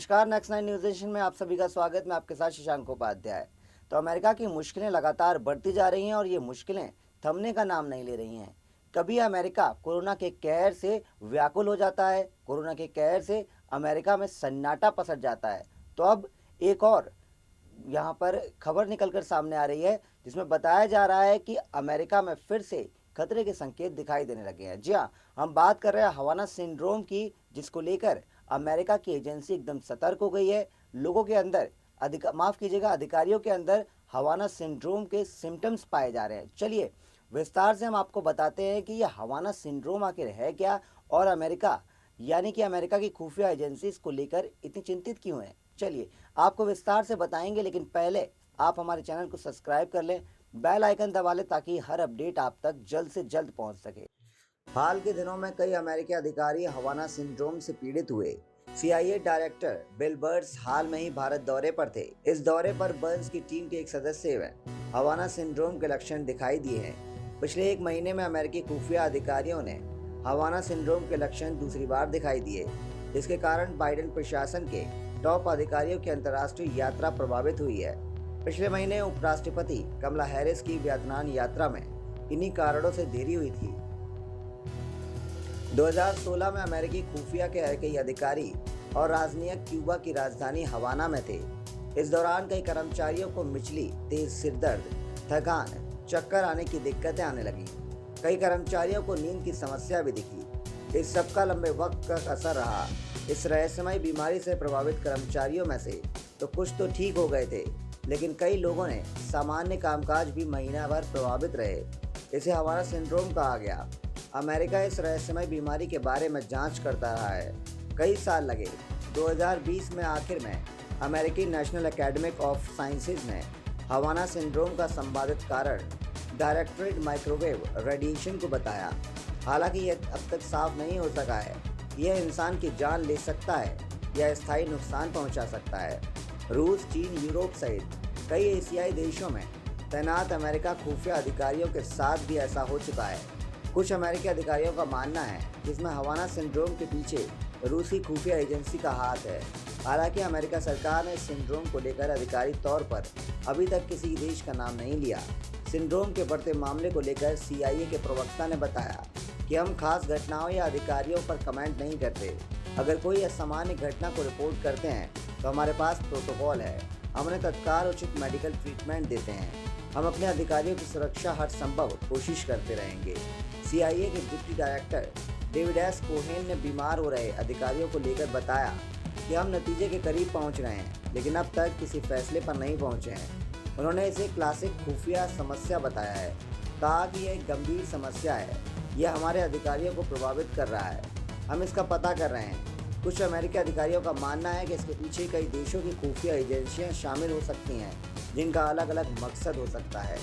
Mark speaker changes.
Speaker 1: नमस्कार, next nine news एशन में आप सभी का स्वागत। मैं आपके साथ शशांक उपाध्याय। तो अमेरिका की मुश्किलें लगातार बढ़ती जा रही हैं और ये मुश्किलें थमने का नाम नहीं ले रही हैं। कभी अमेरिका कोरोना के कहर से व्याकुल हो जाता है, कोरोना के कहर से अमेरिका में सन्नाटा पसर जाता है। तो अब एक और यहाँ पर खबर निकलकर सामने आ रही है जिसमें बताया जा रहा है कि अमेरिका में फिर से खतरे के संकेत दिखाई देने लगे हैं। जी हाँ, हम बात कर रहे हैं हवाना सिंड्रोम की, जिसको लेकर अमेरिका की एजेंसी एकदम सतर्क हो गई है। लोगों के अंदर अधिकारियों के अंदर हवाना सिंड्रोम के सिम्टम्स पाए जा रहे हैं। चलिए विस्तार से हम आपको बताते हैं कि यह हवाना सिंड्रोम आखिर है क्या और अमेरिका यानी कि अमेरिका की खुफिया एजेंसी इसको लेकर इतनी चिंतित क्यों है। चलिए आपको विस्तार से बताएंगे, लेकिन पहले आप हमारे चैनल को सब्सक्राइब कर लें, बेल आइकन दबा लें ताकि हर अपडेट आप तक जल्द से जल्द पहुंच सके। हाल के दिनों में कई अमेरिकी अधिकारी हवाना सिंड्रोम से पीड़ित हुए। CIA डायरेक्टर बिल बर्न्स हाल में ही भारत दौरे पर थे। इस दौरे पर बर्न्स की टीम के एक सदस्य में हवाना सिंड्रोम के लक्षण दिखाई दिए हैं। पिछले एक महीने में अमेरिकी खुफिया अधिकारियों ने हवाना सिंड्रोम के लक्षण दूसरी बार दिखाई दिए, जिसके कारण बाइडेन प्रशासन के टॉप अधिकारियों की अंतर्राष्ट्रीय यात्रा प्रभावित हुई है। पिछले महीने उपराष्ट्रपति कमला हैरिस की वियतनाम यात्रा में इन्हीं कारणों से देरी हुई थी। 2016 में अमेरिकी खुफिया के कई अधिकारी और राजनयिक क्यूबा की राजधानी हवाना में थे। इस दौरान कई कर्मचारियों को मिचली, तेज सिरदर्द, थकान, चक्कर आने की दिक्कतें आने लगी। कई कर्मचारियों को नींद की समस्या भी दिखी। इस सबका लंबे वक्त तक असर रहा। इस रहस्यमय बीमारी से प्रभावित कर्मचारियों में से तो कुछ तो ठीक हो गए थे, लेकिन कई लोगों ने सामान्य कामकाज भी महीना भर प्रभावित रहे। इसे हवाना सिंड्रोम कहा गया। अमेरिका इस रहस्यमय बीमारी के बारे में जांच करता रहा है। कई साल लगे। 2020 में आखिर में अमेरिकी नेशनल एकेडमी ऑफ साइंसेज ने हवाना सिंड्रोम का संभावित कारण डायरेक्टरेट माइक्रोवेव रेडिएशन को बताया। हालांकि यह अब तक साफ नहीं हो सका है यह इंसान की जान ले सकता है या स्थायी नुकसान पहुंचा सकता है। रूस, चीन, यूरोप सहित कई एशियाई देशों में तैनात अमेरिका खुफिया अधिकारियों के साथ भी ऐसा हो चुका है। कुछ अमेरिकी अधिकारियों का मानना है जिसमें हवाना सिंड्रोम के पीछे रूसी खुफिया एजेंसी का हाथ है। हालांकि अमेरिका सरकार ने सिंड्रोम को लेकर आधिकारिक तौर पर अभी तक किसी देश का नाम नहीं लिया। सिंड्रोम के बढ़ते मामले को लेकर CIA के प्रवक्ता ने बताया कि हम खास घटनाओं या अधिकारियों पर कमेंट नहीं करते। अगर कोई असामान्य घटना को रिपोर्ट करते हैं तो हमारे पास प्रोटोकॉल है। हम उन्हें तत्काल उचित मेडिकल ट्रीटमेंट देते हैं। हम अपने अधिकारियों की सुरक्षा हर संभव कोशिश करते रहेंगे। CIA के deputy director David S Cohen ने बीमार हो रहे अधिकारियों को लेकर बताया कि हम नतीजे के करीब पहुंच रहे हैं, लेकिन अब तक किसी फैसले पर नहीं पहुंचे हैं। उन्होंने इसे क्लासिक खुफिया समस्या बताया है। कहा कि यह एक गंभीर समस्या है, यह हमारे अधिकारियों को प्रभावित कर रहा है। हम इसका पता कर रहे हैं। कुछ अमेरिकी अधिकारियों का मानना है कि इसके पीछे कई देशों की खुफिया एजेंसियां शामिल हो सकती हैं, जिनका अलग अलग मकसद हो सकता है।